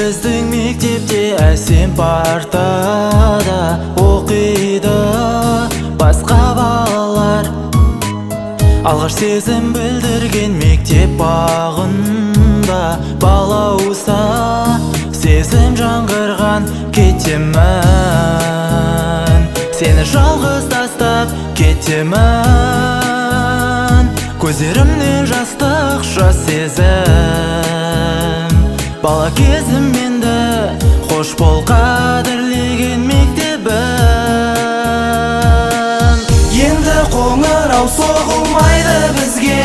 Біздің мектепте әсем партада оқиды басқа балалар. Алғаш сезім білдірген мектеп бағында балауса сезім жаңғырған кетемін. Сені жалғыз тастап кетемін. Көздерімнен жастық жас сезім. Бала кезім менді қош бол қадірлеген мектебім. Енді қоңырау соғылмайды бізге,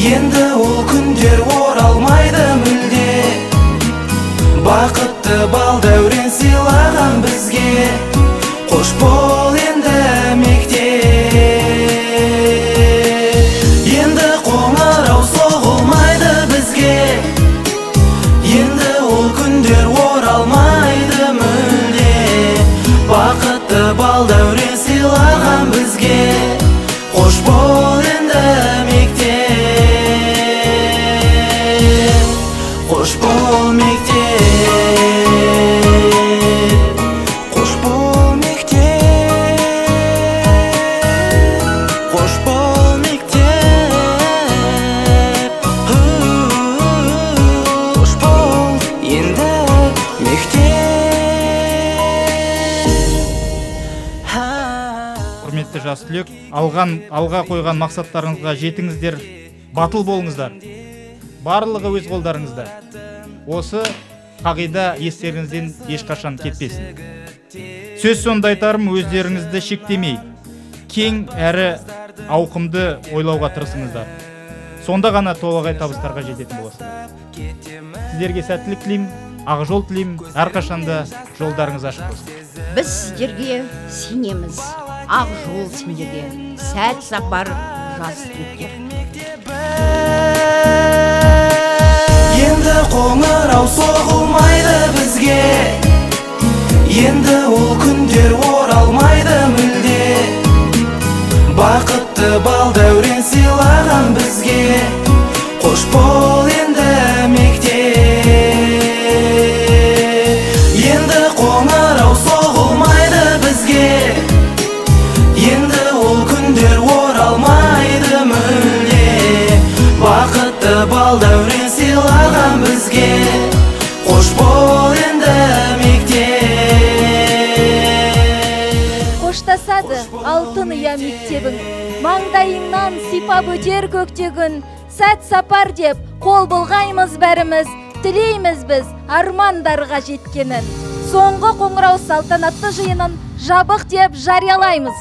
енді ол күндер оралмайды мүлде. Бақытты бал дәурен сыйлаған бізге, қош бол енді мектеп. Енді қоңырау соғылмайды бізге, енді ол күндер оралмайды мүлде. Бақытты бал дәурен сыйлаған бізге, қош бол енді мектеп. Қош бол мектеп. Қош бол мектеп. Қош бол мектеп. Қош бол енді мектеп. Құрметті жас түлек, алға қойған мақсаттарыңызға жетіңіздер, батыл болыңыздар. Барлығы өз қолдарыңызда. Осы қағида естеріңізден ешқашан кетпесін. Сөз сонда айтарым, өздеріңізді шектемей, кең әрі ауқымды ойлауға тырысыңыздар. Сонда ғана толағай табыстарға жететін боласыздар. Сіздерге сәттілік тілеймін, ақ жол тілеймін, әрқашанда жолдарыңыз ашық болсын. Біз сіздерге сенеміз, ақ жол сендерге, сәт сапар жас түлектер. Енді қоңырау соғылмайды бізге, енді ол күндер оралмайды мүлде. Бақытты бал дәурен сыйлаған бізге, қош бол енді мектеп. Енді қоңырау соғылмайды бізге, енді ол күндер оралмайды мүлде. Бақытты бал дәурен сыйлаған бізге, қош бол енді мектеп. Қоштасады алтын ұя мектебің, маңдайыңнан сипап өтер көктегін. Сәт сапар деп қол бұлғаймыз бәріміз, тілейміз біз армандарға жеткенін. Соңғы қоңырау салтанатты жиынын жабық деп жариялаймыз.